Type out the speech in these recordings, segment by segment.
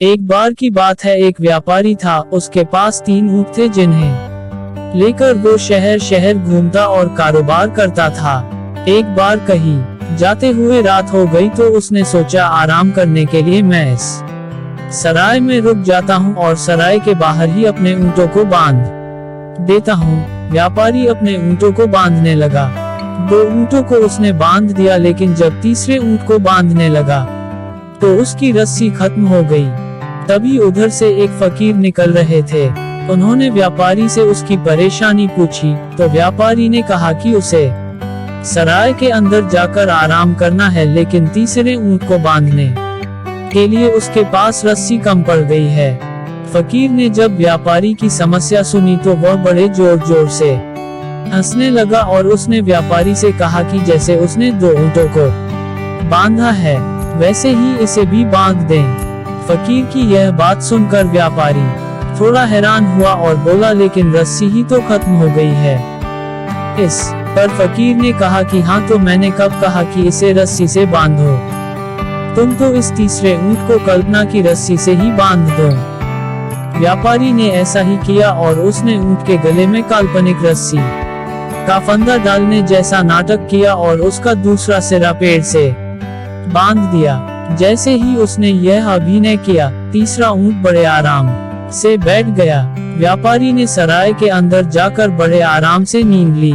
एक बार की बात है, एक व्यापारी था। उसके पास 3 ऊंट थे जिन्हें लेकर वो शहर शहर घूमता और कारोबार करता था। एक बार कहीं जाते हुए रात हो गई तो उसने सोचा आराम करने के लिए मैं इस सराय में रुक जाता हूँ और सराय के बाहर ही अपने ऊँटों को बांध देता हूँ। व्यापारी अपने ऊँटों को बांधने लगा। 2 ऊँटों को उसने बांध दिया, लेकिन जब तीसरे ऊँट को बांधने लगा तो उसकी रस्सी खत्म हो गई। तभी उधर से एक फकीर निकल रहे थे। उन्होंने व्यापारी से उसकी परेशानी पूछी तो व्यापारी ने कहा कि उसे सराय के अंदर जाकर आराम करना है, लेकिन तीसरे ऊंट को बांधने के लिए उसके पास रस्सी कम पड़ गई है। फकीर ने जब व्यापारी की समस्या सुनी तो वह बड़े जोर जोर से हंसने लगा और उसने व्यापारी से कहा कि जैसे उसने 2 ऊंटों को बांधा है वैसे ही इसे भी बांध दें। फकीर की यह बात सुनकर व्यापारी थोड़ा हैरान हुआ और बोला, लेकिन रस्सी ही तो खत्म हो गई है। इस पर फकीर ने कहा कि हाँ, तो मैंने कब कहा कि इसे रस्सी से बांधो? तुम तो इस तीसरे ऊंट को कल्पना की रस्सी से ही बांध दो। व्यापारी ने ऐसा ही किया और उसने ऊंट के गले में काल्पनिक रस्सी का फंदा डालने जैसा नाटक किया और उसका दूसरा सिरा पेड़ से बांध दिया। जैसे ही उसने यह अभिनय किया, तीसरा ऊंट बड़े आराम से बैठ गया। व्यापारी ने सराय के अंदर जाकर बड़े आराम से नींद ली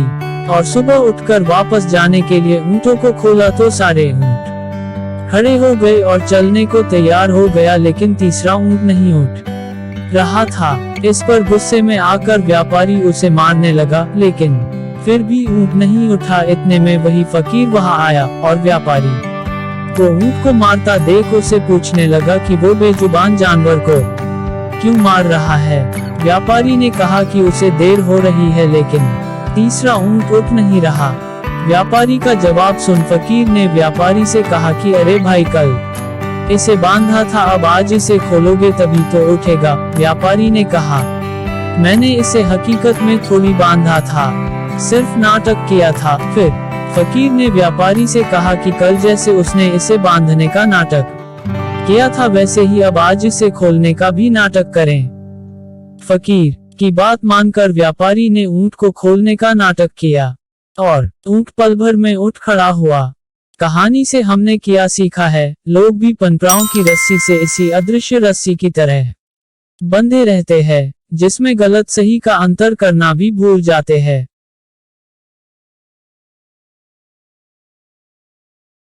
और सुबह उठकर वापस जाने के लिए ऊंटों को खोला तो सारे ऊंट खड़े हो गए और चलने को तैयार हो गया, लेकिन तीसरा ऊंट नहीं उठ रहा था। इस पर गुस्से में आकर व्यापारी उसे मारने लगा, लेकिन फिर भी ऊंट नहीं उठा। इतने में वही फकीर वहां आया और व्यापारी तो ऊंट को मारता देख उसे पूछने लगा कि वो बेजुबान जानवर को क्यों मार रहा है। व्यापारी ने कहा कि उसे देर हो रही है, लेकिन तीसरा ऊंट उठ नहीं रहा। व्यापारी का जवाब सुन फकीर ने व्यापारी से कहा कि अरे भाई, कल इसे बांधा था, अब आज इसे खोलोगे तभी तो उठेगा। व्यापारी ने कहा, मैंने इसे हकीकत में थोड़ी बांधा था, सिर्फ नाटक किया था। फिर फकीर ने व्यापारी से कहा कि कल जैसे उसने इसे बांधने का नाटक किया था वैसे ही अब आज इसे खोलने का भी नाटक करें। फकीर की बात मानकर व्यापारी ने ऊंट को खोलने का नाटक किया और ऊंट पल भर में उठ खड़ा हुआ। कहानी से हमने क्या सीखा है? लोग भी परंपराओं की रस्सी से इसी अदृश्य रस्सी की तरह बंधे रहते हैं, जिसमें गलत सही का अंतर करना भी भूल जाते हैं।